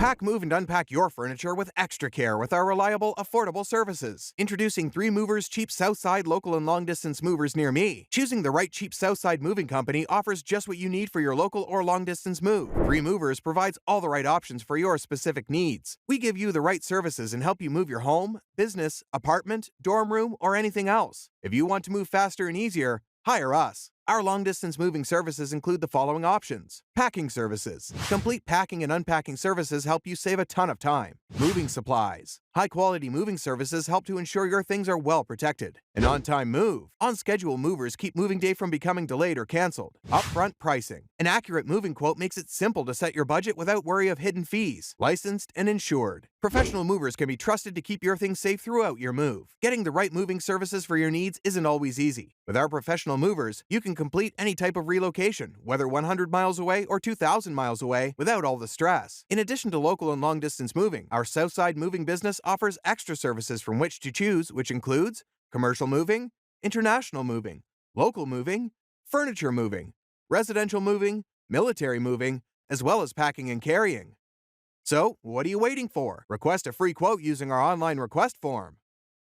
Pack, move, and unpack your furniture with extra care with our reliable, affordable services. Introducing 3 Movers cheap Southside local and long-distance movers near me. Choosing the right cheap Southside moving company offers just what you need for your local or long-distance move. 3 Movers provides all the right options for your specific needs. We give you the right services and help you move your home, business, apartment, dorm room, or anything else. If you want to move faster and easier, hire us. Our long-distance moving services include the following options. Packing services. Complete packing and unpacking services help you save a ton of time. Moving supplies. High-quality moving services help to ensure your things are well protected. An on-time move. On-schedule movers keep moving day from becoming delayed or canceled. Upfront pricing. An accurate moving quote makes it simple to set your budget without worry of hidden fees. Licensed and insured. Professional movers can be trusted to keep your things safe throughout your move. Getting the right moving services for your needs isn't always easy. With our professional movers, you can complete any type of relocation, whether 100 miles away or 2,000 miles away, without all the stress. In addition to local and long-distance moving, our Southside moving business offers extra services from which to choose, which includes commercial moving, international moving, local moving, furniture moving, residential moving, military moving, as well as packing and carrying. So, what are you waiting for? Request a free quote using our online request form.